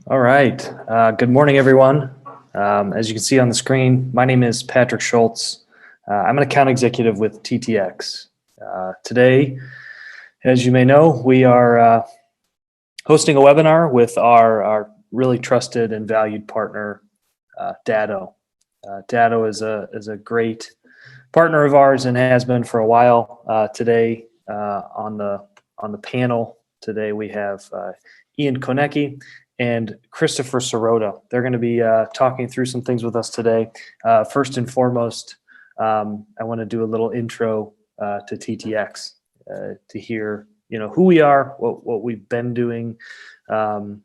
All right. Good morning, everyone. As you can see on the screen, my name is Patrick Schultz. I'm an account executive with TTX. Today, as you may know, we are hosting a webinar with our really trusted and valued partner, Datto. Datto is a great partner of ours and has been for a while. Today, on the panel today, we have Ian Konecki and Christopher Sirota. They're going to be talking through some things with us today. First and foremost, I want to do a little intro to TTX to hear who we are, what we've been doing. Some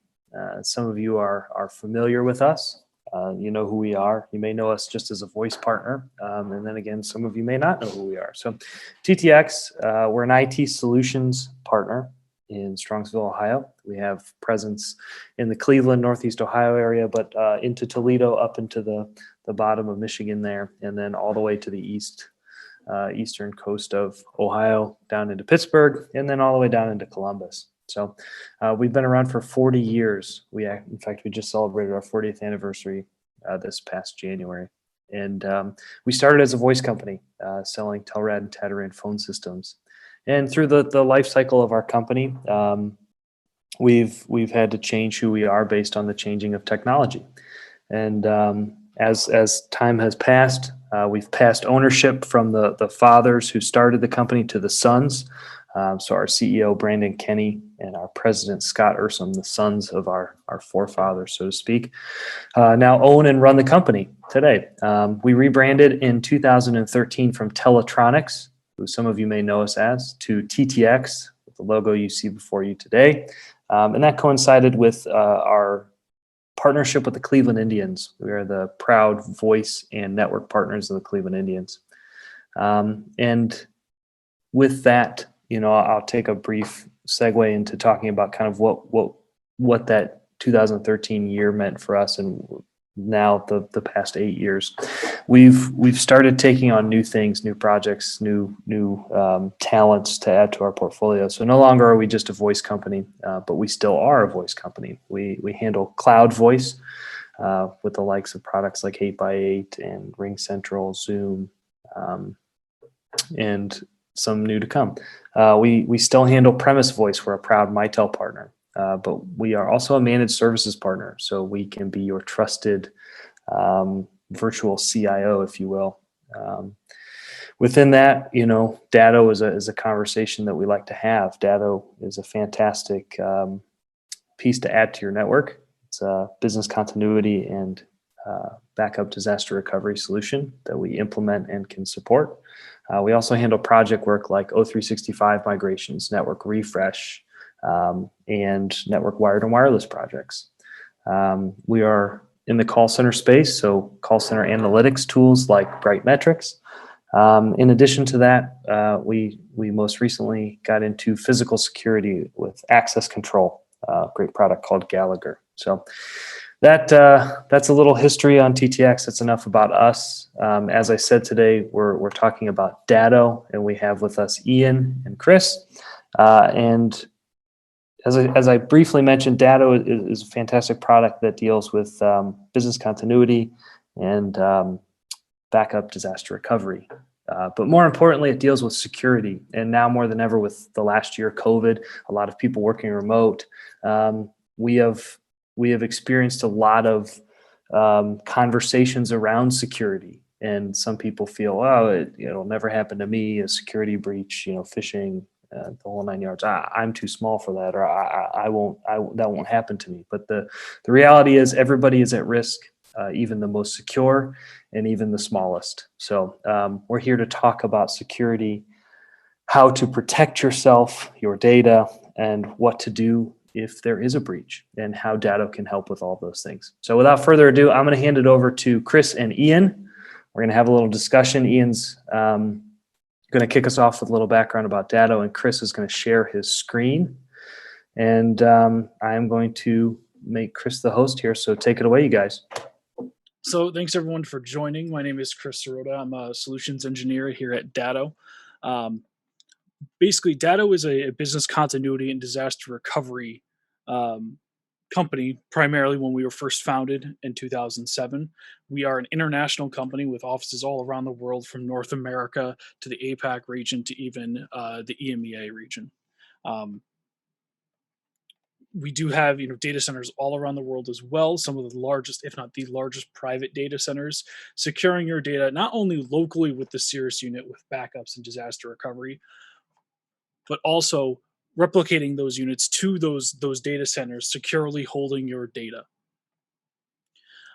of you are familiar with us. You know who we are. You may know us just as a voice partner. And then again, some of you may not know who we are. So TTX, we're an IT solutions partner in Strongsville, Ohio. We have presence in the Cleveland, Northeast Ohio area, but into Toledo, up into the bottom of Michigan there, and then all the way to the eastern coast of Ohio, down into Pittsburgh, and then all the way down into Columbus. So we've been around for 40 years. In fact, we just celebrated our 40th anniversary this past January. And we started as a voice company selling Telrad and Tataran phone systems. And through the life cycle of our company, we've had to change who we are based on the changing of technology. And as time has passed, we've passed ownership from the fathers who started the company to the sons. So our CEO, Brandon Kenny, and our president, Scott Ursum, the sons of our forefathers, so to speak, now own and run the company today. We rebranded in 2013 from Teletronics, who some of you may know us as, to TTX, with the logo you see before you today. And that coincided with our partnership with the Cleveland Indians. We are the proud voice and network partners of the Cleveland Indians. And with that, I'll take a brief segue into talking about kind of what that 2013 year meant for us, and now the past 8 years. We've started taking on new things, new projects, new talents to add to our portfolio. So no longer are we just a voice company, but we still are a voice company. We handle cloud voice with the likes of products like 8x8 and RingCentral, Zoom, and some new to come. We still handle premise voice. We're a proud Mitel partner, but we are also a managed services partner. So we can be your trusted virtual CIO, if you will. Within that, Datto is a conversation that we like to have. Datto is a fantastic piece to add to your network. It's a business continuity and backup disaster recovery solution that we implement and can support. We also handle project work like O365 migrations, network refresh, and network wired and wireless projects. We are in the call center space, so call center analytics tools like Brightmetrics. In addition to that, we most recently got into physical security with access control, a great product called Gallagher. So that's a little history on TTX. That's enough about us. As I said today, we're talking about Datto, and we have with us Ian and Chris. And as I briefly mentioned, Datto is a fantastic product that deals with business continuity and backup disaster recovery. But more importantly, it deals with security. And now more than ever with the last year, COVID, a lot of people working remote, we have experienced a lot of conversations around security. And some people feel, it'll never happen to me, a security breach, phishing, the whole 9 yards. I'm too small for that, or that won't happen to me. But the reality is everybody is at risk, even the most secure and even the smallest. So we're here to talk about security, how to protect yourself, your data, and what to do if there is a breach, and how Datto can help with all those things. So without further ado, I'm going to hand it over to Chris and Ian. We're going to have a little discussion. Ian's going to kick us off with a little background about Datto, and Chris is going to share his screen. And I'm going to make Chris the host here, so take it away, you guys. So thanks everyone for joining. My name is Chris Sirota. I'm a solutions engineer here at Datto. Basically, Datto is a business continuity and disaster recovery company primarily when we were first founded in 2007. We are an international company with offices all around the world, from North America to the APAC region to even the EMEA region. We do have data centers all around the world as well, some of the largest, if not the largest, private data centers, securing your data not only locally with the Cirrus unit with backups and disaster recovery, but also replicating those units to those data centers, securely holding your data.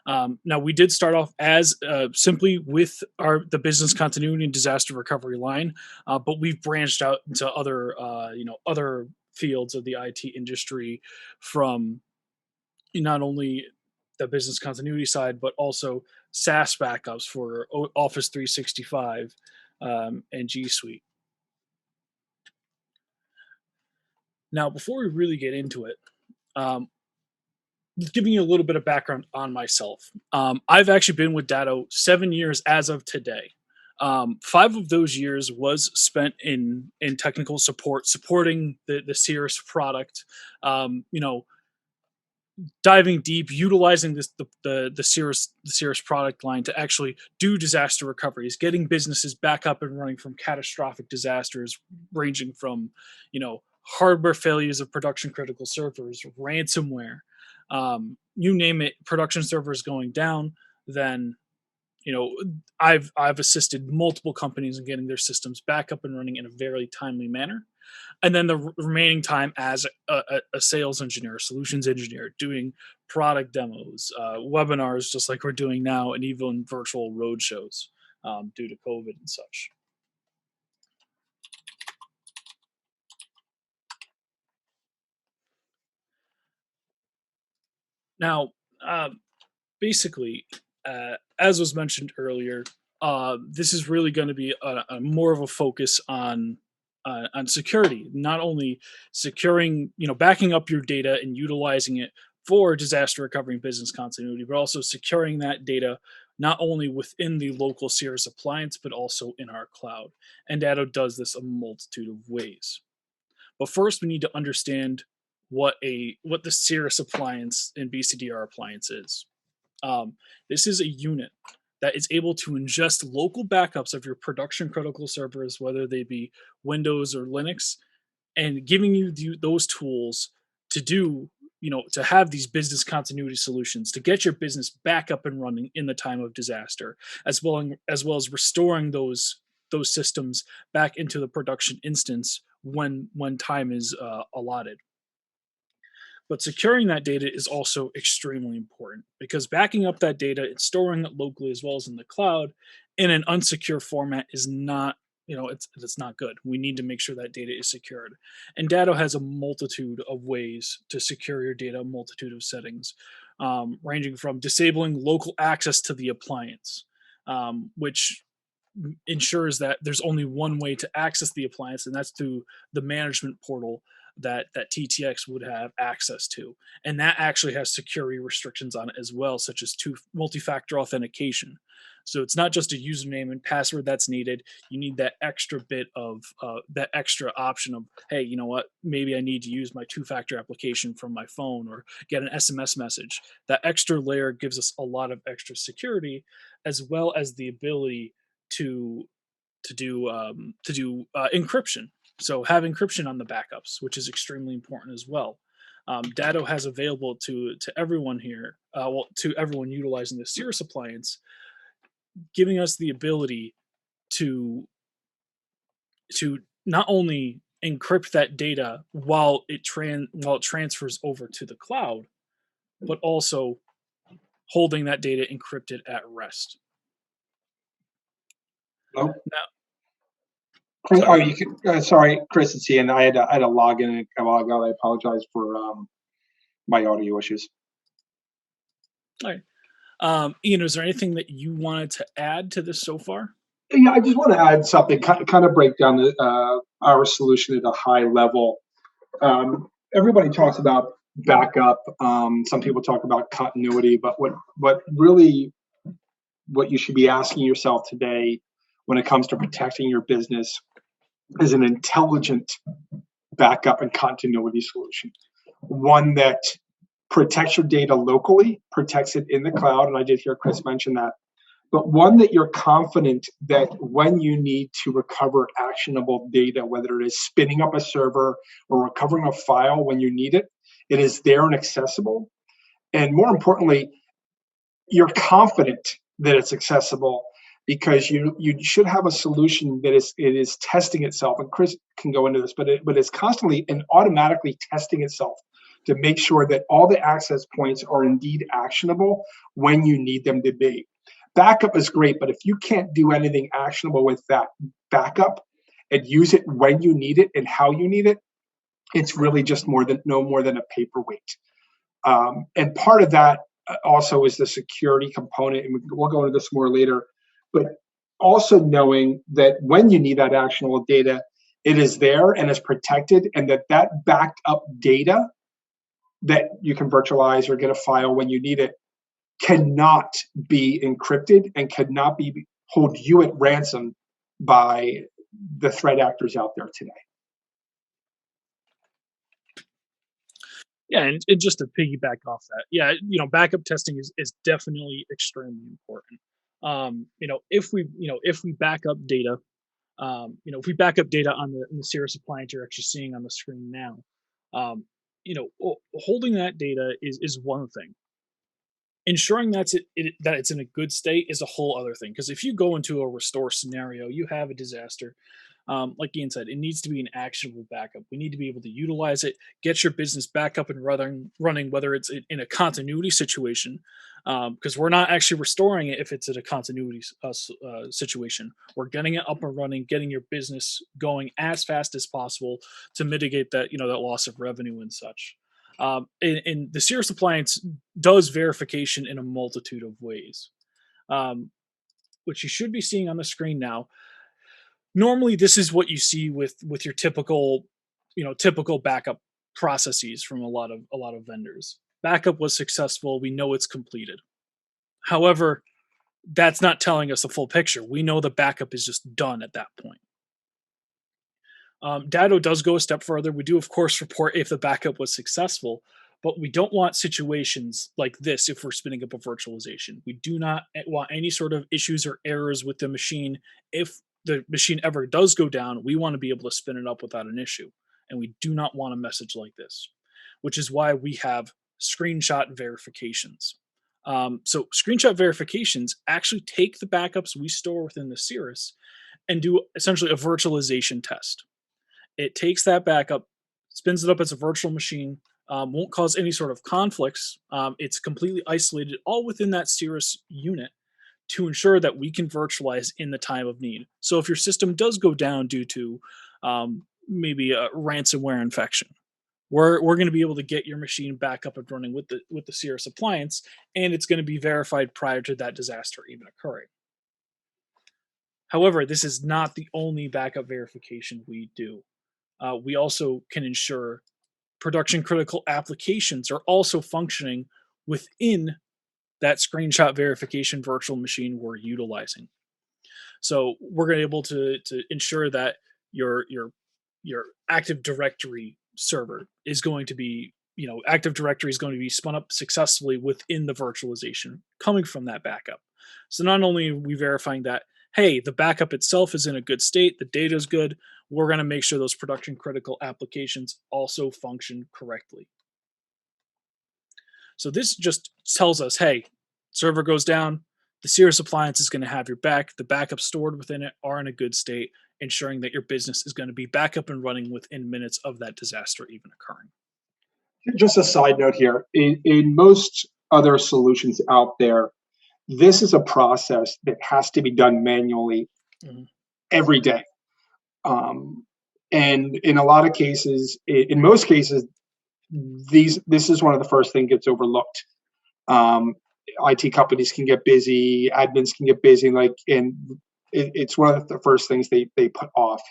Now, we did start off as simply with the business continuity and disaster recovery line, but we've branched out into other fields of the IT industry, from not only the business continuity side, but also SaaS backups for Office 365 and G Suite. Now, before we really get into it, giving you a little bit of background on myself. I've actually been with Datto 7 years as of today. 5 of those years was spent in technical support, supporting the Cirrus product. Diving deep, utilizing the Cirrus product line to actually do disaster recoveries, getting businesses back up and running from catastrophic disasters, ranging from hardware failures of production critical servers, ransomware, you name it, production servers going down. Then I've assisted multiple companies in getting their systems back up and running in a very timely manner. And then the remaining time as a sales engineer, a solutions engineer, doing product demos, webinars, just like we're doing now, and even virtual road shows due to COVID and such. Now, basically, as was mentioned earlier, this is really going to be a more of a focus on security, not only securing, backing up your data and utilizing it for disaster recovery and business continuity, but also securing that data not only within the local Cirrus appliance, but also in our cloud. And Datto does this a multitude of ways. But first, we need to understand what the Cirrus appliance and BCDR appliance is. This is a unit that is able to ingest local backups of your production critical servers, whether they be Windows or Linux, and giving you those tools to to have these business continuity solutions to get your business back up and running in the time of disaster, as well as restoring those systems back into the production instance when time is allotted. But securing that data is also extremely important, because backing up that data and storing it locally as well as in the cloud in an unsecure format is not, it's not good. We need to make sure that data is secured. And Datto has a multitude of ways to secure your data, a multitude of settings, ranging from disabling local access to the appliance, which ensures that there's only one way to access the appliance, and that's through the management portal that TTX would have access to. And that actually has security restrictions on it as well, such as multi-factor authentication. So it's not just a username and password that's needed. You need that extra bit of that extra option of, hey, you know what? Maybe I need to use my 2-factor application from my phone or get an SMS message. That extra layer gives us a lot of extra security, as well as the ability to do encryption. So have encryption on the backups, which is extremely important as well. Datto has available to everyone here, to everyone utilizing the Cirrus appliance, giving us the ability to not only encrypt that data while it transfers over to the cloud, but also holding that data encrypted at rest. Hello? Now, sorry, Chris, it's Ian. I had to log in a while ago. I apologize for my audio issues. All right. Ian, is there anything that you wanted to add to this so far? Yeah, I just want to add something, kind of break down our solution at a high level. Everybody talks about backup. Some people talk about continuity, but what you should be asking yourself today when it comes to protecting your business is an intelligent backup and continuity solution. One that protects your data locally, protects it in the cloud, and I did hear Chris mention that, but one that you're confident that when you need to recover actionable data, whether it is spinning up a server or recovering a file when you need it, it is there and accessible. And more importantly, you're confident that it's accessible because you should have a solution that is testing itself. And Chris can go into this, but it's constantly and automatically testing itself to make sure that all the access points are indeed actionable when you need them to be. Backup is great, but if you can't do anything actionable with that backup and use it when you need it and how you need it, it's really just no more than a paperweight. And part of that also is the security component, and we'll go into this more later, but also knowing that when you need that actionable data, it is there and is protected, and that backed up data that you can virtualize or get a file when you need it cannot be encrypted and cannot hold you at ransom by the threat actors out there today. Yeah, and just to piggyback off that, yeah, backup testing is definitely extremely important. If we back up data, if we back up data on the Cirrus appliance you're actually seeing on the screen now, holding that data is one thing. Ensuring that it's in a good state is a whole other thing. Because if you go into a restore scenario, you have a disaster. Like Ian said, it needs to be an actionable backup. We need to be able to utilize it, get your business back up and running, whether it's in a continuity situation, because we're not actually restoring it if it's in a continuity situation. We're getting it up and running, getting your business going as fast as possible to mitigate that that loss of revenue and such. And the Cirrus appliance does verification in a multitude of ways, which you should be seeing on the screen now. Normally, this is what you see with your typical backup processes from a lot of vendors. Backup was successful. We know it's completed. However, that's not telling us the full picture. We know the backup is just done at that point. Datto does go a step further. We do, of course, report if the backup was successful, but we don't want situations like this if we're spinning up a virtualization. We do not want any sort of issues or errors with the machine. If the machine ever does go down, we want to be able to spin it up without an issue. And we do not want a message like this, which is why we have screenshot verifications. So screenshot verifications actually take the backups we store within the Cirrus and do essentially a virtualization test. It takes that backup, spins it up as a virtual machine, won't cause any sort of conflicts. It's completely isolated all within that Cirrus unit to ensure that we can virtualize in the time of need. So if your system does go down due to maybe a ransomware infection, we're going to be able to get your machine back up and running with the Cirrus appliance, and it's going to be verified prior to that disaster even occurring. However, this is not the only backup verification we do. We also can ensure production critical applications are also functioning within that screenshot verification virtual machine we're utilizing. So we're going to be able to ensure that your Active Directory server is going to be, Active Directory is going to be spun up successfully within the virtualization coming from that backup. So not only are we verifying that, hey, the backup itself is in a good state, the data is good, we're going to make sure those production critical applications also function correctly. So this just tells us, hey, server goes down, the Cirrus appliance is going to have your back, the backups stored within it are in a good state, ensuring that your business is going to be back up and running within minutes of that disaster even occurring. Just a side note here, in most other solutions out there, this is a process that has to be done manually every day. And in a lot of cases, in most cases, this is one of the first things gets overlooked. IT companies can get busy, admins can get busy, and it's one of the first things they put off.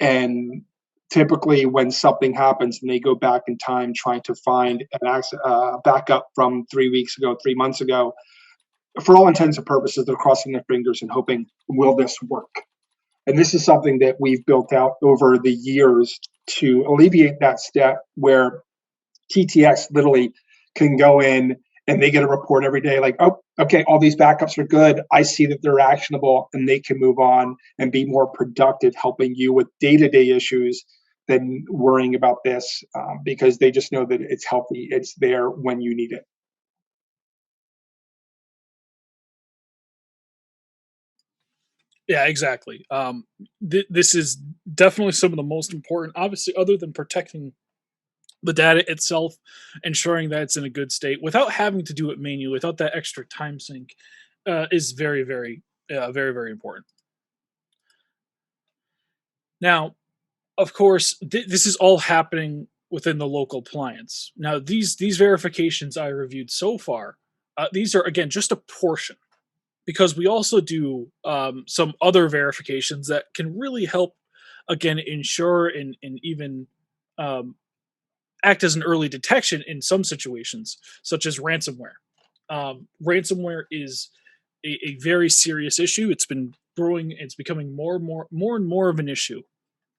And typically when something happens and they go back in time trying to find an backup from 3 weeks ago, 3 months ago, for all intents and purposes, they're crossing their fingers and hoping, will this work? And this is something that we've built out over the years to alleviate that step where TTX literally can go in and they get a report every day like, oh, okay, all these backups are good. I see that they're actionable, and they can move on and be more productive, helping you with day-to-day issues than worrying about this, because they just know that it's healthy. It's there when you need it. Yeah, exactly. This is definitely some of the most important, obviously, other than protecting the data itself, ensuring that it's in a good state without having to do it manually, without that extra time sink, is very, very, very, very important. Now, of course, this is all happening within the local appliance. Now, these verifications I reviewed so far, these are again just a portion, because we also do some other verifications that can really help, again, ensure and even um, act as an early detection in some situations, such as ransomware. Ransomware is a very serious issue. It's been growing. It's becoming more and more of an issue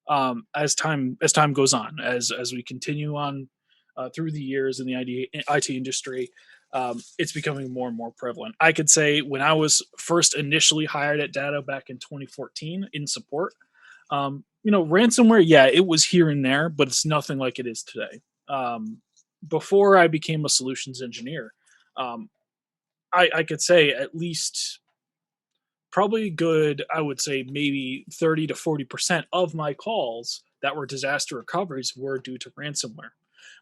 as time goes on, as we continue on through the years in the IT industry. It's becoming more and more prevalent. I could say when I was first initially hired at Datto back in 2014 in support, ransomware, yeah, it was here and there, but it's nothing like it is today. Before I became a solutions engineer, um, I could say at least probably good, I would say maybe 30 to 40% of my calls that were disaster recoveries were due to ransomware,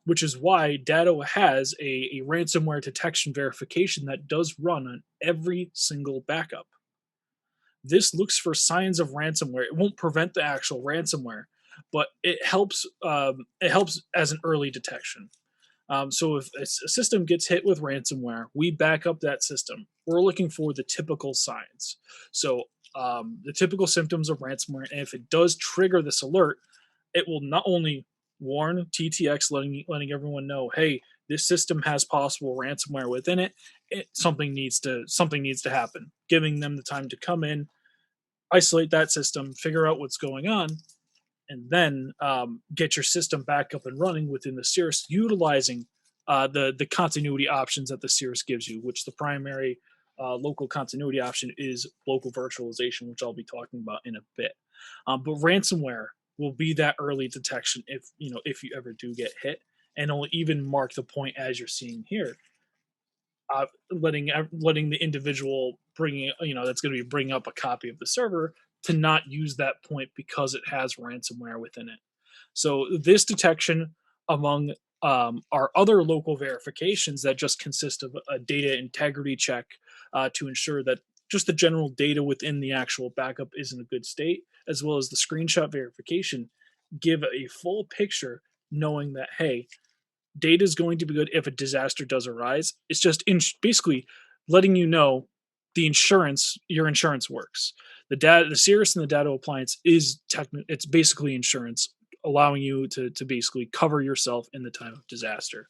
which is why Datto has a ransomware detection verification that does run on every single backup. This looks for signs of ransomware. It won't prevent the actual ransomware, but it helps. It helps as an early detection. So if a system gets hit with ransomware, we back up that system. We're looking for the typical signs. So the typical symptoms of ransomware, and if it does trigger this alert, it will not only warn TTX, letting everyone know, hey, this system has possible ransomware within it. Something needs to happen. Giving them the time to come in, isolate that system, figure out what's going on, and then get your system back up and running within the Cirrus, utilizing the continuity options that the Cirrus gives you, which the primary local continuity option is local virtualization, which I'll be talking about in a bit. But ransomware will be that early detection if you ever do get hit, and it'll even mark the point as you're seeing here, letting the individual that's going to be bringing up a copy of the server to not use that point because it has ransomware within it. So this detection, among our other local verifications that just consist of a data integrity check to ensure that just the general data within the actual backup is in a good state, as well as the screenshot verification, give a full picture knowing that, hey, data is going to be good if a disaster does arise. It's just basically letting you know your insurance works. The Cirrus and the Datto appliance it's basically insurance, allowing you to basically cover yourself in the time of disaster,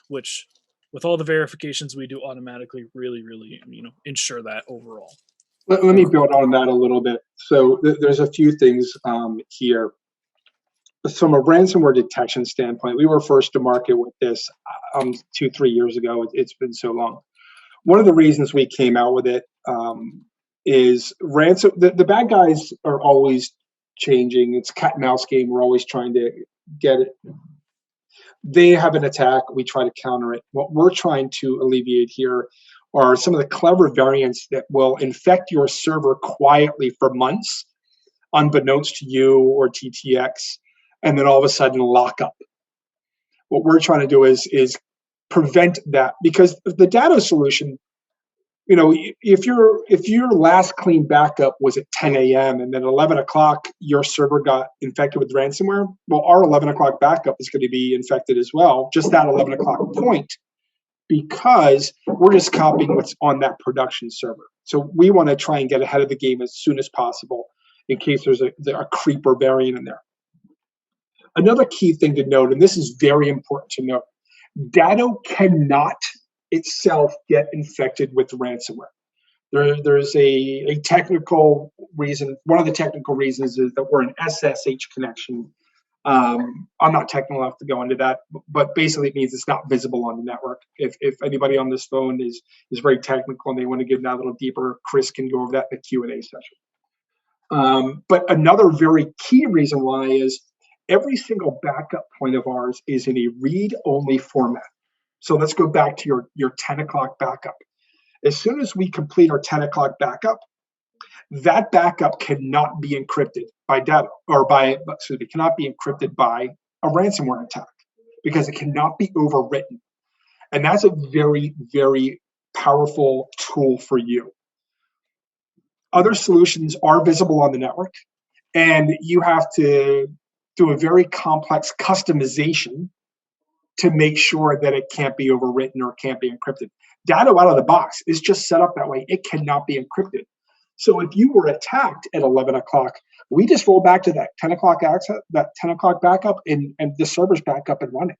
which with all the verifications we do automatically really, really, ensure that overall. Let me build on that a little bit. So there's a few things here. From a ransomware detection standpoint, we were first to market with this 2-3 years ago. It's been so long. One of the reasons we came out with it is the bad guys are always changing. It's a cat and mouse game. We're always trying to get it. They have an attack. We try to counter it. What we're trying to alleviate here are some of the clever variants that will infect your server quietly for months, unbeknownst to you or TTX, and then all of a sudden lock up. What we're trying to do is prevent that, because the Datto solution, if your last clean backup was at 10 a.m. and then 11 o'clock your server got infected with ransomware, well, our 11 o'clock backup is going to be infected as well, just that 11 o'clock point, because we're just copying what's on that production server. So we want to try and get ahead of the game as soon as possible in case there's a creeper variant in there. Another key thing to note, and this is very important to note, Datto cannot itself get infected with ransomware. There's a technical reason. One of the technical reasons is that we're an SSH connection I'm not technical enough to go into that, but basically it means it's not visible on the network. If anybody on this phone is very technical and they want to get that a little deeper, Chris can go over that in the Q&A session. But another very key reason why is every single backup point of ours is in a read-only format. So let's go back to your 10 o'clock backup. As soon as we complete our 10 o'clock backup, that backup cannot be encrypted by Datto, or cannot be encrypted by a ransomware attack because it cannot be overwritten. And that's a very, very powerful tool for you. Other solutions are visible on the network, and you have to do a very complex customization to make sure that it can't be overwritten or can't be encrypted. Datto out of the box is just set up that way. It cannot be encrypted. So if you were attacked at 11 o'clock, we just roll back to that 10 o'clock access, that 10 o'clock backup, and the server's back up and running.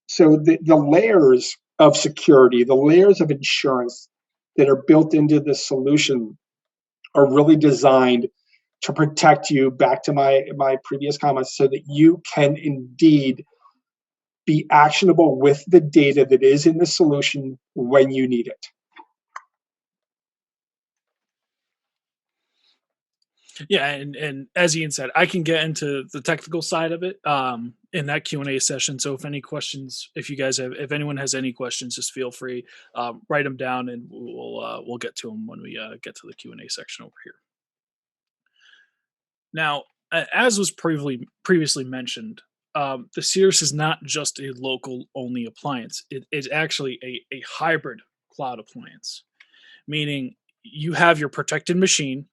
So the layers of security, the layers of insurance that are built into the solution are really designed to protect you, back to my previous comments, so that you can indeed be actionable with the data that is in the solution when you need it. Yeah, and as Ian said, I can get into the technical side of it in that Q&A session. So if anyone has any questions, just feel free, write them down, and we'll get to them when we get to the Q&A section over here. Now, as was previously mentioned, the Cirrus is not just a local-only appliance. It's actually a hybrid cloud appliance, meaning you have your protected machine.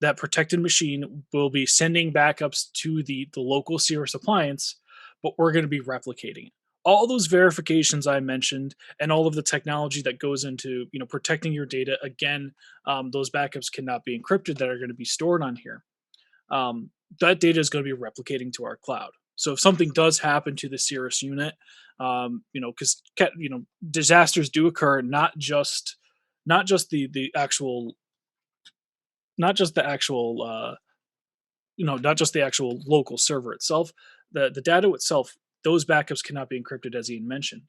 That protected machine will be sending backups to the local Cirrus appliance, but we're going to be replicating it. All those verifications I mentioned and all of the technology that goes into protecting your data, again, those backups cannot be encrypted that are going to be stored on here. That data is going to be replicating to our cloud. So if something does happen to the Cirrus unit, because disasters do occur, not just the actual local server itself, the Datto itself, those backups cannot be encrypted, as Ian mentioned.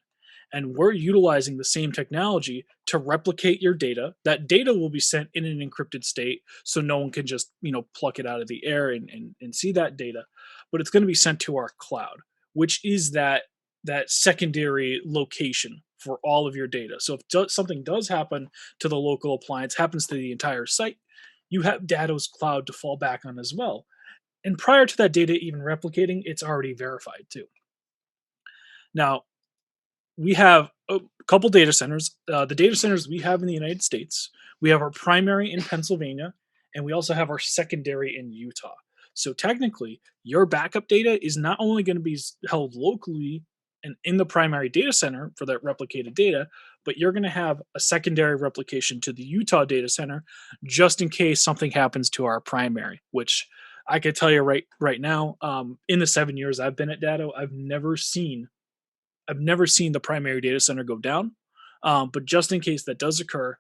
And we're utilizing the same technology to replicate your data. That data will be sent in an encrypted state, so no one can just pluck it out of the air and see that data. But it's going to be sent to our cloud, which is that secondary location for all of your data. So if something does happen to the local appliance, happens to the entire site, you have Datto's cloud to fall back on as well. And prior to that data even replicating, it's already verified too. Now, we have a couple data centers. The data centers we have in the United States, we have our primary in Pennsylvania, and we also have our secondary in Utah. So technically, your backup data is not only going to be held locally and in the primary data center for that replicated data, but you're going to have a secondary replication to the Utah data center just in case something happens to our primary, which I could tell you right now, in the 7 years I've been at Datto, I've never seen the primary data center go down. But just in case that does occur,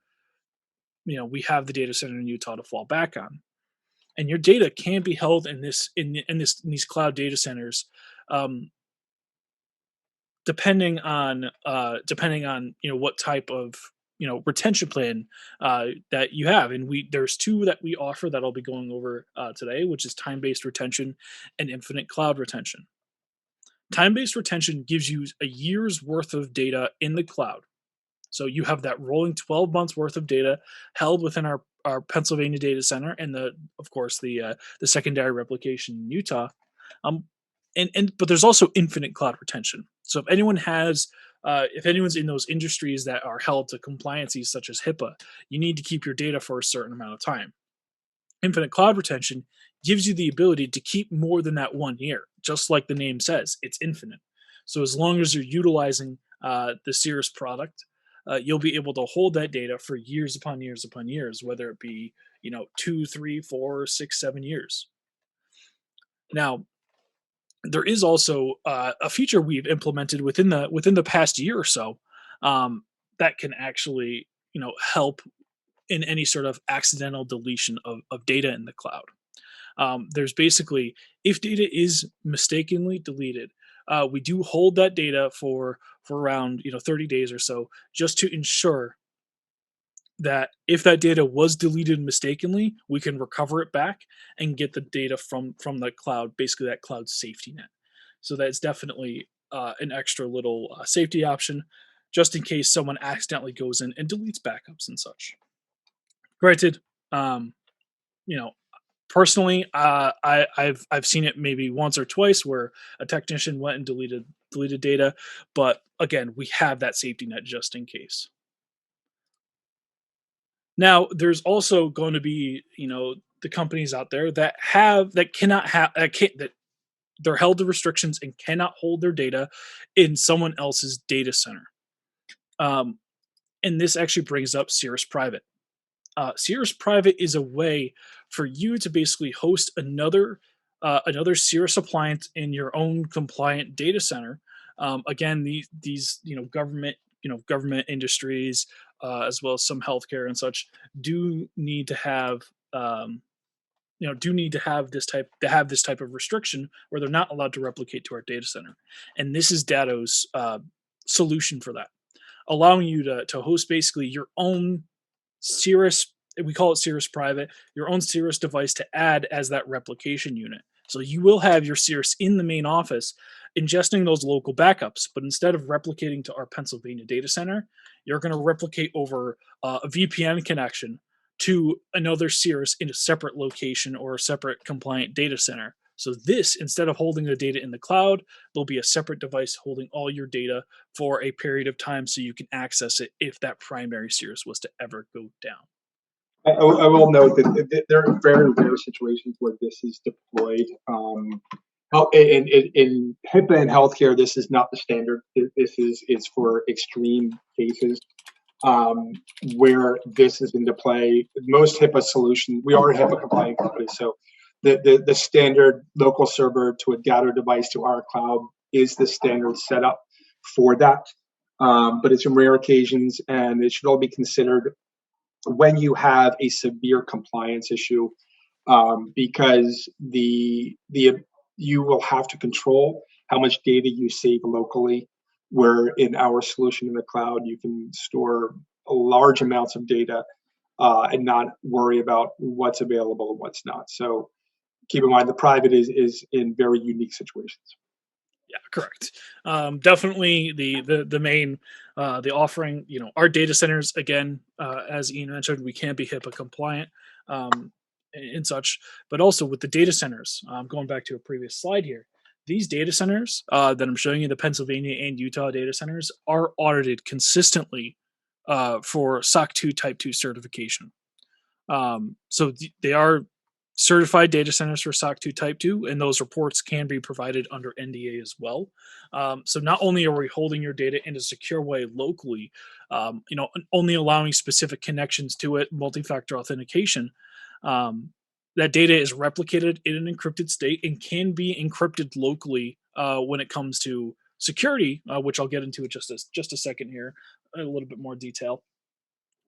we have the data center in Utah to fall back on. And your data can be held in these cloud data centers, depending on what type of retention plan that you have. And there's two that we offer that I'll be going over today, which is time-based retention and infinite cloud retention. Time-based retention gives you a year's worth of data in the cloud. So you have that rolling 12 months worth of data held within our Pennsylvania data center, and of course the secondary replication in Utah. But there's also infinite cloud retention. So if anyone's in those industries that are held to compliances such as HIPAA, you need to keep your data for a certain amount of time. Infinite cloud retention gives you the ability to keep more than that 1 year, just like the name says, it's infinite. So as long as you're utilizing the Cirrus product, you'll be able to hold that data for years upon years upon years, whether it be 2, 3, 4, 6, 7 years. Now, there is also a feature we've implemented within the past year or so that can actually help in any sort of accidental deletion of data in the cloud. There's basically if data is mistakenly deleted, we do hold that data for around 30 days or so, just to ensure that if that data was deleted mistakenly, we can recover it back and get the data from the cloud, basically that cloud safety net. So that's definitely an extra little safety option, just in case someone accidentally goes in and deletes backups and such. Granted, um, you know, personally, I've seen it maybe once or twice where a technician went and deleted data, but again, we have that safety net just in case. Now, there's also going to be, the companies out there that cannot have that they're held to restrictions and cannot hold their data in someone else's data center. Um, and this actually brings up Cirrus Private. Cirrus Private is a way for you to basically host another Cirrus appliance in your own compliant data center. Again, these government industries, as well as some healthcare and such, do need to have this type of restriction where they're not allowed to replicate to our data center, and this is Datto's solution for that, allowing you to host basically your own Cirrus. We call it Cirrus Private, your own Cirrus device to add as that replication unit. So you will have your Cirrus in the main office ingesting those local backups, but instead of replicating to our Pennsylvania data center, you're going to replicate over a VPN connection to another Cirrus in a separate location or a separate compliant data center. So this, instead of holding the data in the cloud, there'll be a separate device holding all your data for a period of time so you can access it if that primary Cirrus was to ever go down. I will note that there are very rare situations where this is deployed. In HIPAA and healthcare, this is not the standard. This is for extreme cases where this is into play. Most HIPAA solution, we are a HIPAA compliant company, so the standard local server to a Datto device to our cloud is the standard setup for that. But it's in rare occasions, and it should all be considered when you have a severe compliance issue, because you will have to control how much data you save locally, where in our solution in the cloud, you can store large amounts of data and not worry about what's available and what's not. So keep in mind, the private is in very unique situations. Yeah, correct. Definitely the main the offering. Our data centers, again, as Ian mentioned, we can't be HIPAA compliant and such, but also with the data centers. Going back to a previous slide here, these data centers that I'm showing you, the Pennsylvania and Utah data centers, are audited consistently for SOC 2 Type 2 certification. So they are certified data centers for SOC 2 Type 2, and those reports can be provided under NDA as well. So not only are we holding your data in a secure way locally, only allowing specific connections to it, multi-factor authentication, that data is replicated in an encrypted state and can be encrypted locally when it comes to security, which I'll get into in just a second here, a little bit more detail.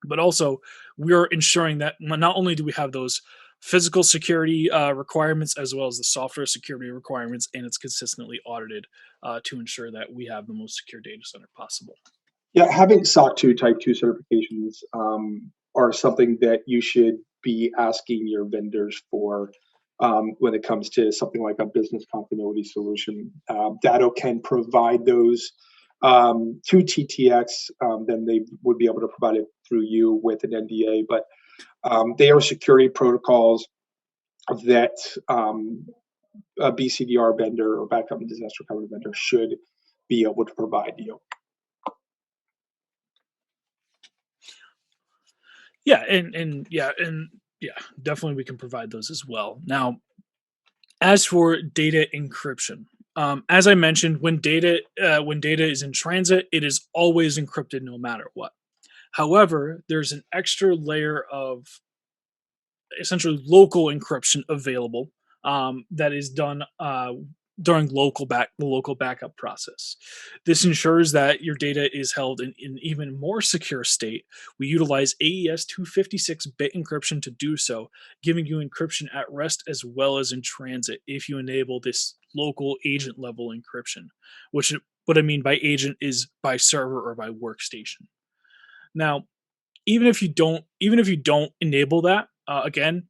But also, we're ensuring that not only do we have those physical security requirements as well as the software security requirements, and it's consistently audited to ensure that we have the most secure data center possible. Yeah, having SOC 2 Type 2 certifications are something that you should be asking your vendors for when it comes to something like a business continuity solution. Datto can provide those to TTX, then they would be able to provide it through you with an NDA, but they are security protocols that a BCDR vendor or backup and disaster recovery vendor should be able to provide you. Yeah, and definitely we can provide those as well. Now, as for data encryption, as I mentioned, when data is in transit, it is always encrypted no matter what. However, there's an extra layer of essentially local encryption available that is done during the local backup process. This ensures that your data is held in an even more secure state. We utilize AES 256-bit encryption to do so, giving you encryption at rest as well as in transit if you enable this local agent level encryption, which what I mean by agent is by server or by workstation. Now, even if you don't enable that, again,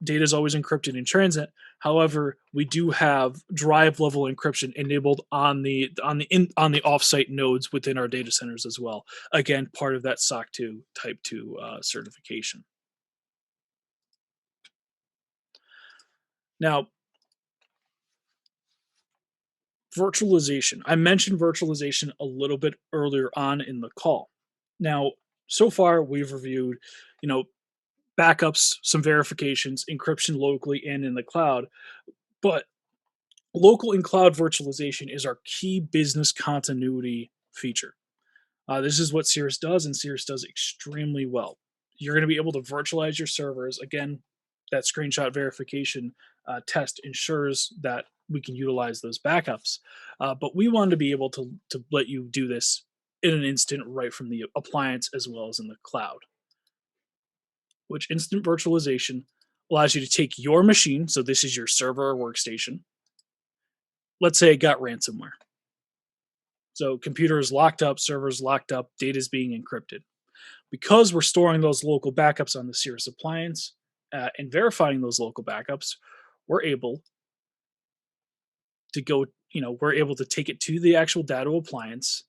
data is always encrypted in transit. However, we do have drive level encryption enabled on the offsite nodes within our data centers as well. Again, part of that SOC 2 Type 2 certification. Now, virtualization. I mentioned virtualization a little bit earlier on in the call. Now, so far we've reviewed, backups, some verifications, encryption locally and in the cloud, but local and cloud virtualization is our key business continuity feature. This is what Cirrus does, and Cirrus does extremely well. You're going to be able to virtualize your servers. Again, that screenshot verification test ensures that we can utilize those backups. But we want to be able to let you do this in an instant right from the appliance as well as in the cloud. Which instant virtualization allows you to take your machine, so this is your server or workstation. Let's say it got ransomware. So computer is locked up, server is locked up, data is being encrypted. Because we're storing those local backups on the Cirrus appliance and verifying those local backups, we're able to take it to the actual Datto appliance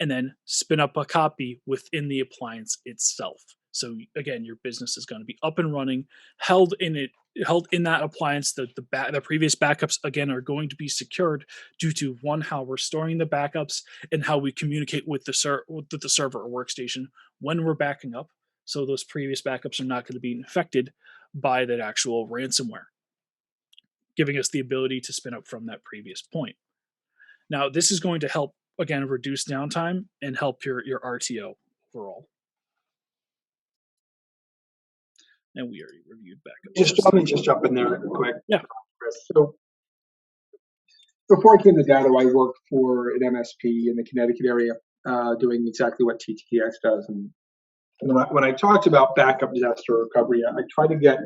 and then spin up a copy within the appliance itself. So again, your business is going to be up and running, held in that appliance. The previous backups again are going to be secured due to how we're storing the backups and how we communicate with the server or workstation when we're backing up. So those previous backups are not going to be infected by that actual ransomware, giving us the ability to spin up from that previous point. Now, this is going to help again reduce downtime and help your RTO overall. And we already reviewed backups. Let me just jump in there real quick. Yeah. So before I came to Datto, I worked for an MSP in the Connecticut area, doing exactly what TTX does. And when I talked about backup disaster recovery, I try to get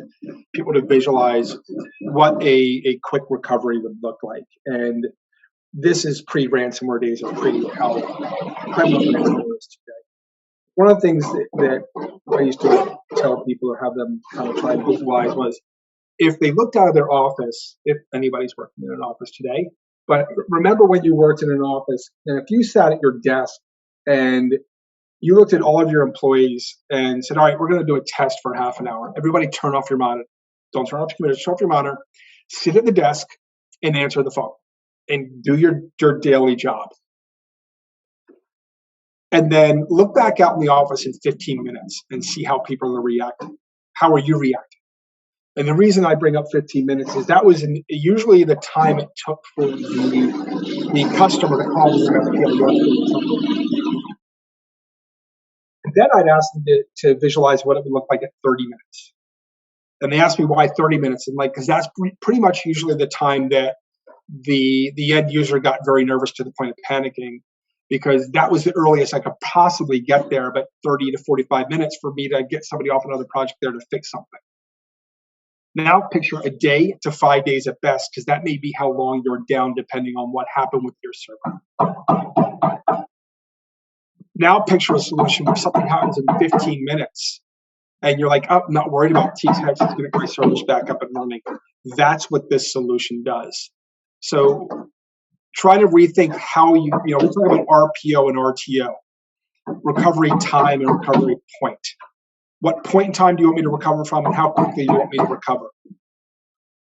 people to visualize what a quick recovery would look like. And this is pre-ransomware days or pre-how ransomware is today. One of the things that I used to tell people or have them kind of try to visualize was if they looked out of their office, if anybody's working in an office today, but remember when you worked in an office, and if you sat at your desk and you looked at all of your employees and said, all right, we're going to do a test for half an hour. Everybody turn off your monitor. Don't turn off your computer, turn off your monitor, sit at the desk and answer the phone and do your daily job. And then look back out in the office in 15 minutes and see how people are reacting. How are you reacting? And the reason I bring up 15 minutes is that was usually the time it took for the customer to call me and something. And then I'd ask them to visualize what it would look like at 30 minutes. And they asked me why 30 minutes. And because that's pretty much usually the time that the end user got very nervous to the point of panicking, because that was the earliest I could possibly get there, but 30 to 45 minutes for me to get somebody off another project there to fix something. Now picture a day to 5 days at best, because that may be how long you're down depending on what happened with your server. Now picture a solution where something happens in 15 minutes and you're like, oh, I'm not worried about TTX, it's going to get my servers back up and running. That's what this solution does. So try to rethink how we talk about RPO and RTO, recovery time and recovery point. What point in time do you want me to recover from, and how quickly do you want me to recover?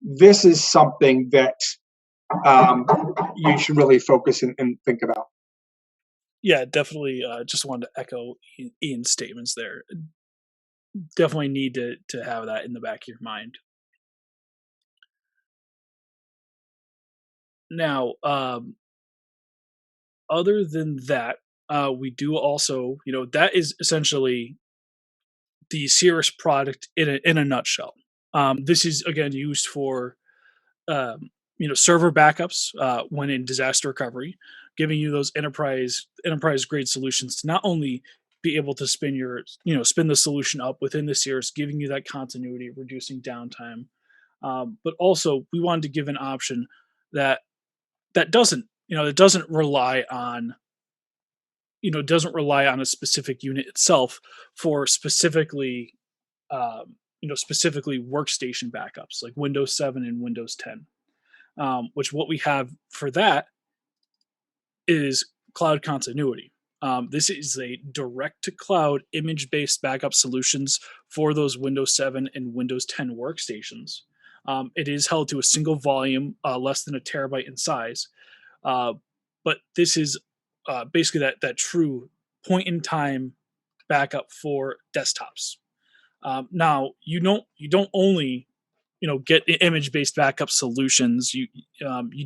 This is something that you should really focus and think about. Yeah, definitely. Just wanted to echo Ian's statements there. Definitely need to have that in the back of your mind. Now, other than that, we do also, that is essentially the Cirrus product in a nutshell. This is again used for server backups when in disaster recovery, giving you those enterprise grade solutions to not only be able to spin the solution up within the Cirrus, giving you that continuity, reducing downtime, but also we wanted to give an option that doesn't rely on a specific unit itself for specifically workstation backups like Windows 7 and Windows 10. Which what we have for that is cloud continuity. This is a direct to cloud image based backup solutions for those Windows 7 and Windows 10 workstations. It is held to a single volume, less than a terabyte in size. But this is basically that true point in time backup for desktops. Now you don't only get image based backup solutions. You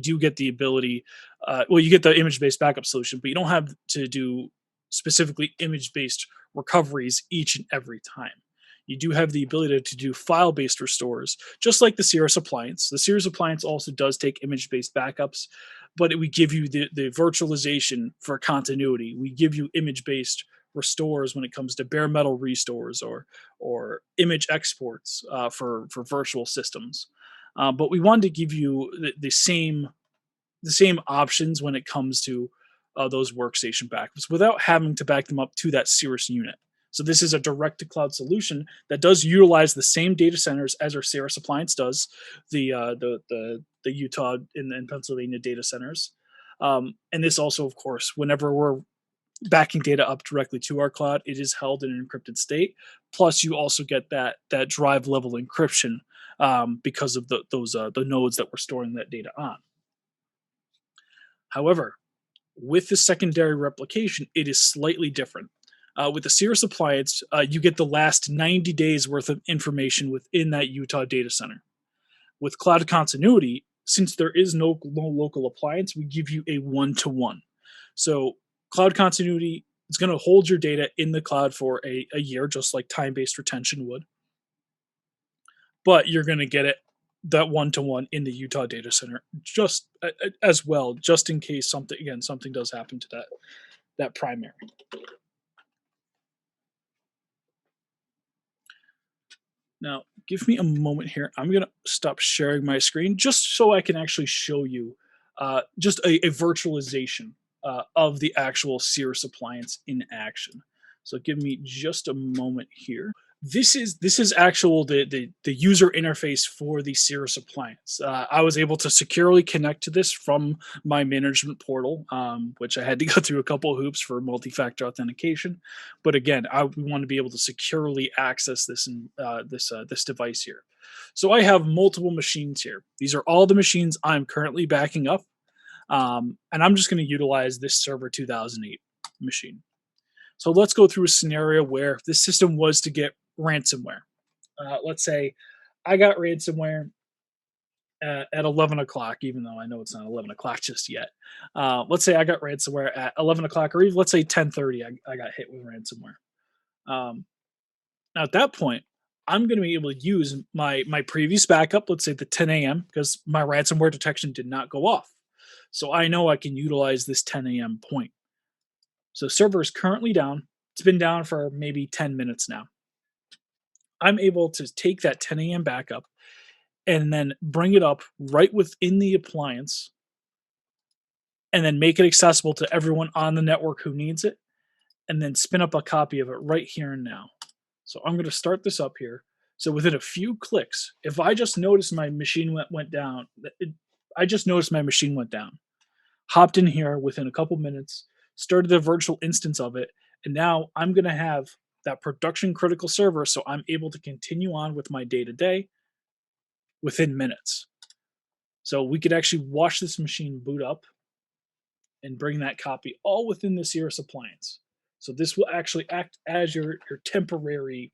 do get the ability. You get the image based backup solution, but you don't have to do specifically image based recoveries each and every time. You do have the ability to do file based restores, just like the Cirrus appliance. The Cirrus appliance also does take image based backups, but we give you the virtualization for continuity. We give you image based restores when it comes to bare metal restores or image exports for virtual systems. But we wanted to give you the same options when it comes to those workstation backups without having to back them up to that Cirrus unit. So this is a direct to cloud solution that does utilize the same data centers as our Cirrus appliance does, the Utah and Pennsylvania data centers. And this also, of course, whenever we're backing data up directly to our cloud, it is held in an encrypted state. Plus, you also get that drive level encryption because of the nodes that we're storing that data on. However, with the secondary replication, it is slightly different. With the Cirrus appliance, you get the last 90 days worth of information within that Utah data center. With cloud continuity, since there is no local appliance, we give you a one-to-one. So cloud continuity is going to hold your data in the cloud for a year, just like time-based retention would. But you're going to get it that one-to-one in the Utah data center just as well, just in case something does happen to that primary. Now, give me a moment here. I'm going to stop sharing my screen just so I can actually show you just a virtualization of the actual Cirrus appliance in action. So give me just a moment here. This is actual the user interface for the Cirrus appliance. I was able to securely connect to this from my management portal, which I had to go through a couple of hoops for multi-factor authentication. But again, we want to be able to securely access this this device here. So I have multiple machines here. These are all the machines I'm currently backing up, and I'm just going to utilize this Server 2008 machine. So let's go through a scenario where this system was to get ransomware. Let's say I got ransomware at 11 o'clock, even though I know it's not 11 o'clock just yet. Let's say I got ransomware at 11 o'clock, or even let's say 10:30, I got hit with ransomware. Now at that point, I'm going to be able to use my previous backup, let's say the 10 a.m., because my ransomware detection did not go off. So I know I can utilize this 10 a.m. point. So server is currently down. It's been down for maybe 10 minutes now. I'm able to take that 10 a.m. backup and then bring it up right within the appliance and then make it accessible to everyone on the network who needs it, and then spin up a copy of it right here and now. So I'm going to start this up here. So within a few clicks, if I just noticed my machine went down, hopped in here within a couple minutes, started the virtual instance of it, and now I'm going to have that production critical server, so I'm able to continue on with my day-to-day within minutes. So we could actually watch this machine boot up and bring that copy all within the Cirrus appliance. So this will actually act as your temporary,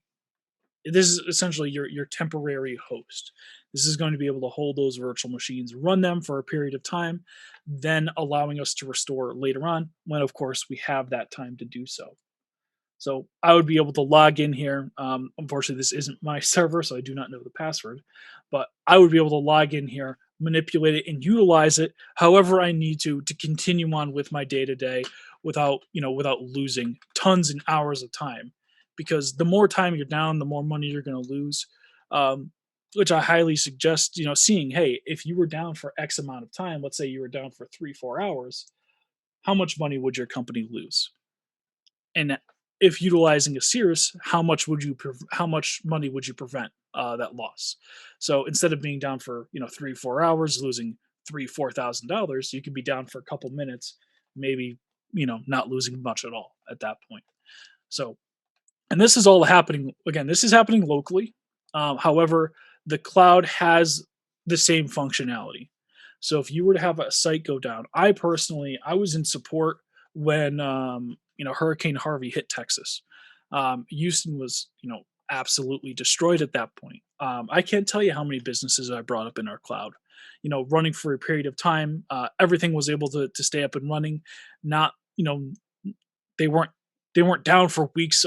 this is essentially your temporary host. This is going to be able to hold those virtual machines, run them for a period of time, then allowing us to restore later on when, of course, we have that time to do so. So I would be able to log in here. Unfortunately, this isn't my server, so I do not know the password. But I would be able to log in here, manipulate it, and utilize it however I need to continue on with my day to day without without losing tons and hours of time. Because the more time you're down, the more money you're going to lose. Um, which I highly suggest, seeing, hey, if you were down for X amount of time, let's say you were down for 3-4 hours, how much money would your company lose? And if utilizing a Cirrus, how much money would you prevent that loss? So instead of being down for 3-4 hours, losing $3,000-4,000, you could be down for a couple minutes, maybe not losing much at all at that point. So, and this is all happening again. This is happening locally. However, the cloud has the same functionality. So if you were to have a site go down, I was in support when Hurricane Harvey hit Texas. Houston was absolutely destroyed at that point. I can't tell you how many businesses I brought up in our cloud. Running for a period of time, everything was able to stay up and running. Not they weren't down for weeks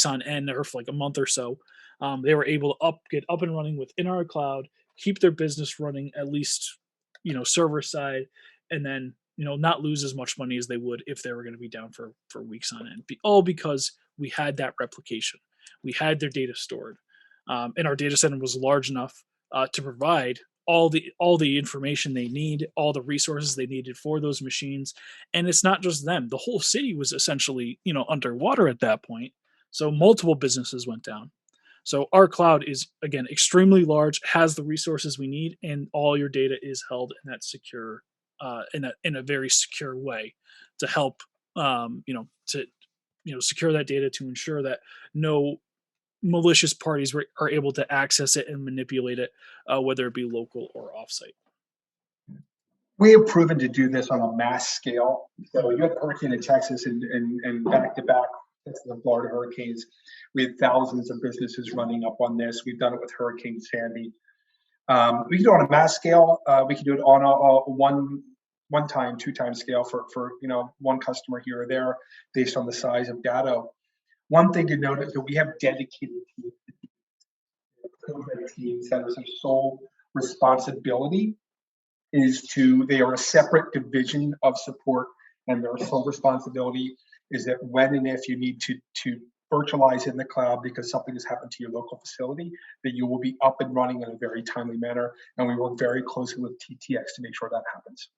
on end or for like a month or so. They were able to get up and running within our cloud, keep their business running, at least server side, and then not lose as much money as they would if they were going to be down for weeks on end. All because we had that replication, we had their data stored, and our data center was large enough to provide all the information they need, all the resources they needed for those machines. And it's not just them; the whole city was essentially underwater at that point. So multiple businesses went down. So our cloud is again extremely large, has the resources we need, and all your data is held in that secure, in a very secure way, to help to secure that data, to ensure that no malicious parties are able to access it and manipulate it, whether it be local or offsite. We have proven to do this on a mass scale. So you had hurricane in Texas and back to back Texas and Florida hurricanes. We had thousands of businesses running up on this. We've done it with Hurricane Sandy. We can do it on a mass scale. We can do it on a one time, 2 time scale for one customer here or there based on the size of Datto. One thing to note is that we have dedicated teams that is their sole responsibility they are a separate division of support, and their sole responsibility is that when and if you need to virtualize in the cloud because something has happened to your local facility, that you will be up and running in a very timely manner. And we work very closely with TTX to make sure that happens.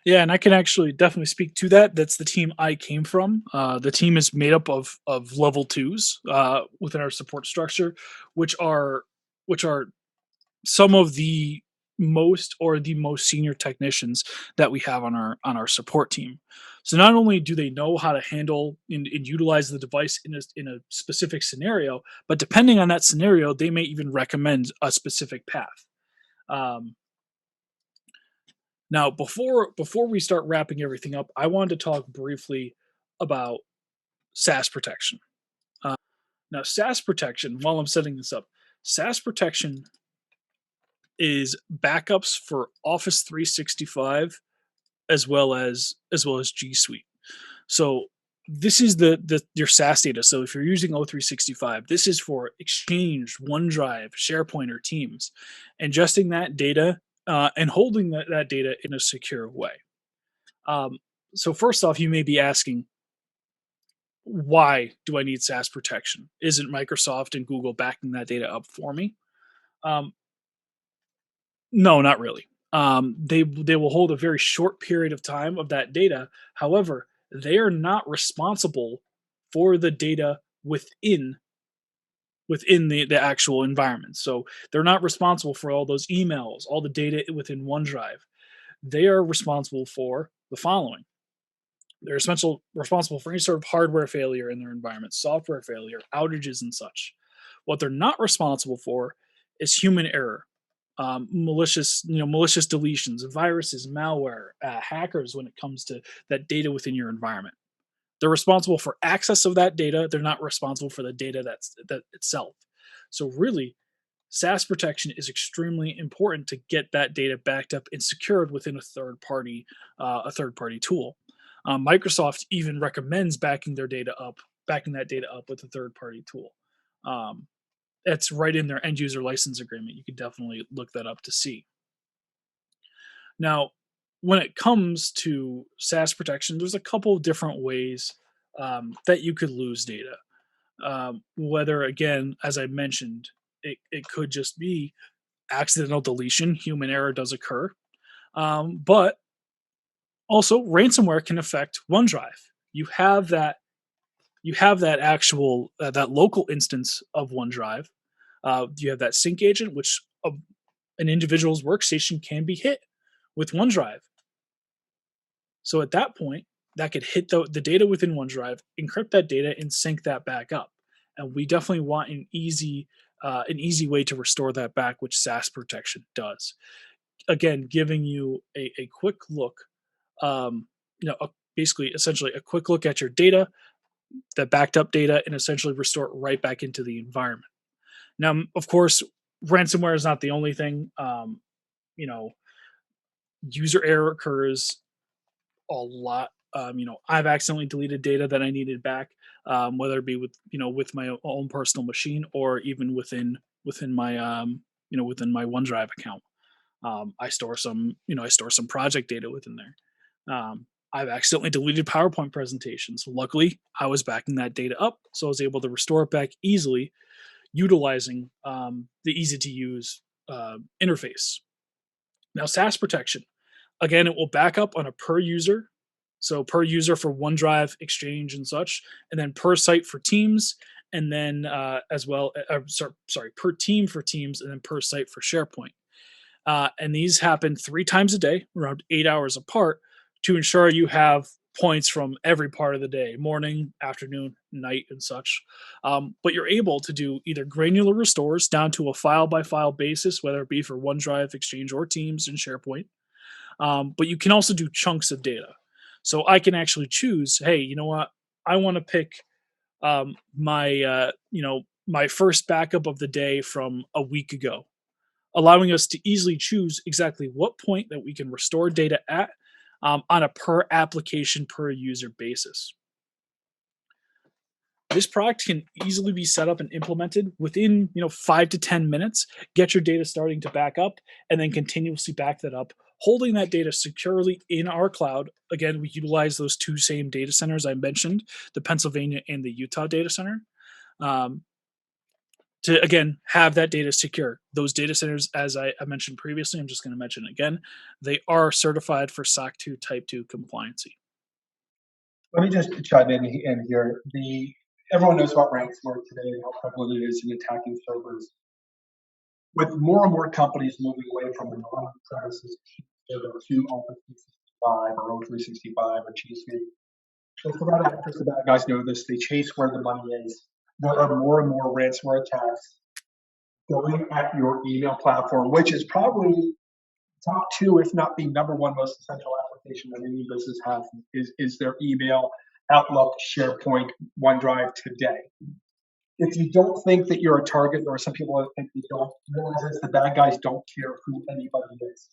Yeah, and I can actually definitely speak to that. That's the team I came from. The team is made up of level twos within our support structure, which are some of the most senior technicians that we have on our support team. So not only do they know how to handle and utilize the device in a specific scenario, but depending on that scenario, they may even recommend a specific path. Now, before we start wrapping everything up, I wanted to talk briefly about SAS Protection. Now, SAS Protection, while I'm setting this up, SAS Protection is backups for Office 365 as well as G Suite. So this is your SAS data. So if you're using O365, this is for Exchange, OneDrive, SharePoint, or Teams, ingesting that data and holding that data in a secure way. So first off, you may be asking, why do I need SAS Protection? Isn't Microsoft and Google backing that data up for me? No, not really. They will hold a very short period of time of that data. However, they are not responsible for the data within the actual environment. So they're not responsible for all those emails, all the data within OneDrive. They are responsible for the following. They're responsible for any sort of hardware failure in their environment, software failure, outages, and such. What they're not responsible for is human error, malicious deletions, viruses, malware, hackers when it comes to that data within your environment. They're responsible for access of that data. They're not responsible for the data that itself. So really, SAS Protection is extremely important to get that data backed up and secured within a third party tool. Microsoft even recommends backing that data up with a third party tool. that's right in their end user license agreement. You can definitely look that up to see. Now, when it comes to SAS protection, there's a couple of different ways that you could lose data. Whether, again, as I mentioned, it could just be accidental deletion. Human error does occur. But also, ransomware can affect OneDrive. You have that actual that local instance of OneDrive. You have that sync agent, which an individual's workstation can be hit with OneDrive. So at that point, that could hit the data within OneDrive, encrypt that data, and sync that back up. And we definitely want an easy way to restore that back, which SAS Protection does. Again, giving you a quick look, essentially a quick look at your data, the backed up data, and essentially restore it right back into the environment. Now, of course, ransomware is not the only thing. User error occurs a lot. I've accidentally deleted data that I needed back, whether it be with my own personal machine or even within my within my OneDrive account. I store some project data within there. I've accidentally deleted PowerPoint presentations. Luckily, I was backing that data up, so I was able to restore it back easily, utilizing the easy to use interface. Now, SAS Protection, again, it will back up on a per user. So per user for OneDrive, Exchange, and such, and then per site for Teams, and then per team for Teams, and then per site for SharePoint. And these happen 3 times a day, around 8 hours apart, to ensure you have points from every part of the day, morning, afternoon, night, and such. But you're able to do either granular restores down to a file-by-file basis, whether it be for OneDrive, Exchange, or Teams and SharePoint. But you can also do chunks of data. So I can actually choose, hey, you know what? I want to pick my first backup of the day from a week ago, allowing us to easily choose exactly what point that we can restore data at on a per application, per user basis. This product can easily be set up and implemented within 5 to 10 minutes. Get your data starting to back up, and then continuously back that up, holding that data securely in our cloud. Again, we utilize those 2 same data centers I mentioned, the Pennsylvania and the Utah data center, to again have that data secure. Those data centers, as I mentioned previously, I'm just going to mention again, they are certified for SOC 2 Type 2 compliancy. Let me just chime in here. Everyone knows about ransomware today and how prevalent it is in attacking servers. With more and more companies moving away from an on-premises server to Office 365 or O365 or G Suite, the threat actors, the bad guys know this. They chase where the money is. There are more and more ransomware attacks going at your email platform, which is probably top 2, if not the number 1 most essential application that any business has, is their email, Outlook, SharePoint, OneDrive today. If you don't think that you're a target, or some people think you don't realize the bad guys don't care who anybody is.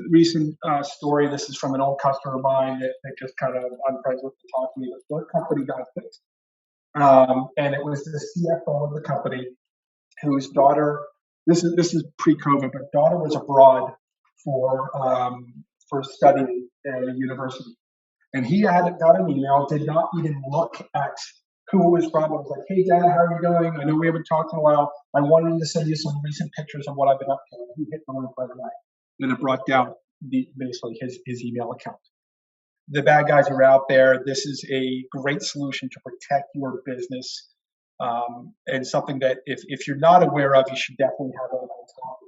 Recent story, this is from an old customer of mine that just kind of, I'm friends with, to talk to me, but their company got fixed. And it was the CFO of the company whose daughter, this is pre-COVID, but daughter was abroad for studying at a university. And he got an email, did not even look at who it was from. It was like, hey, Dad, how are you doing? I know we haven't talked in a while. I wanted to send you some recent pictures of what I've been up to. And he hit the link right away. And it brought down basically his email account. The bad guys are out there. This is a great solution to protect your business, and something that if you're not aware of, you should definitely have on top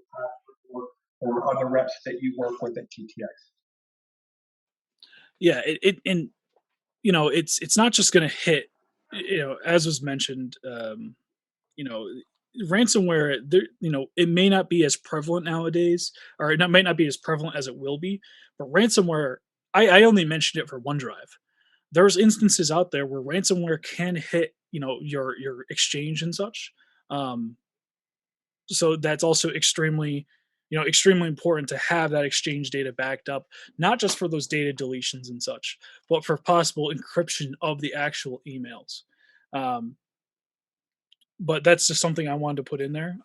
of or other reps that you work with at TTX. Yeah, it's not just going to hit, as was mentioned, ransomware, it may not be as prevalent nowadays, or it might not be as prevalent as it will be, but ransomware, I only mentioned it for OneDrive. There's instances out there where ransomware can hit, your Exchange and such. So that's also extremely important to have that Exchange data backed up, not just for those data deletions and such, but for possible encryption of the actual emails. but that's just something I wanted to put in there.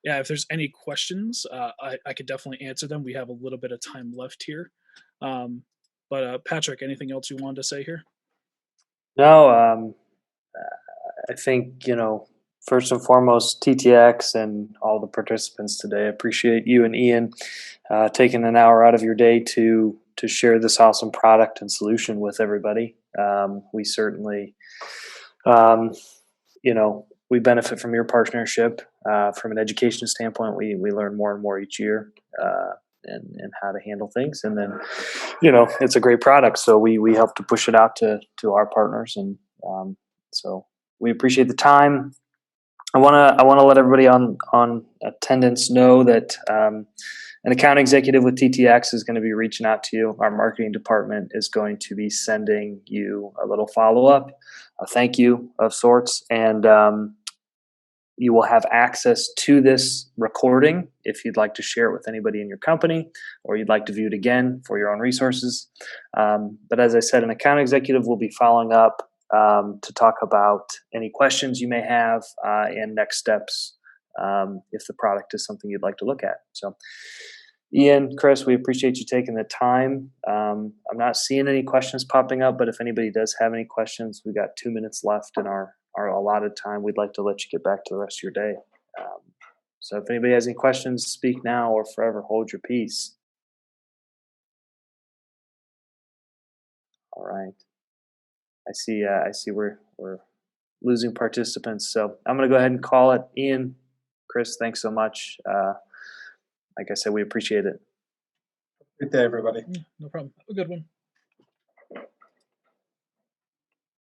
Yeah, if there's any questions, I could definitely answer them. We have a little bit of time left here. But Patrick, anything else you wanted to say here? No, I think, first and foremost, TTX and all the participants today, I appreciate you and Ian taking an hour out of your day to share this awesome product and solution with everybody. We certainly, we benefit from your partnership. From an education standpoint, we learn more and more each year and how to handle things. And then, it's a great product, so we help to push it out to our partners. And so we appreciate the time. I want to let everybody on attendance know that an account executive with TTX is going to be reaching out to you. Our marketing department is going to be sending you a little follow-up, a thank you of sorts, and you will have access to this recording if you'd like to share it with anybody in your company, or you'd like to view it again for your own resources. But as I said, an account executive will be following up to talk about any questions you may have and next steps if the product is something you'd like to look at. So, Ian, Chris, we appreciate you taking the time. I'm not seeing any questions popping up, but if anybody does have any questions, we got 2 minutes left in our allotted time. We'd like to let you get back to the rest of your day. So if anybody has any questions, speak now or forever hold your peace. All right. I see we're losing participants. So I'm going to go ahead and call it. Ian, Chris, thanks so much. Like I said, we appreciate it. Good day, everybody. No problem. Have a good one.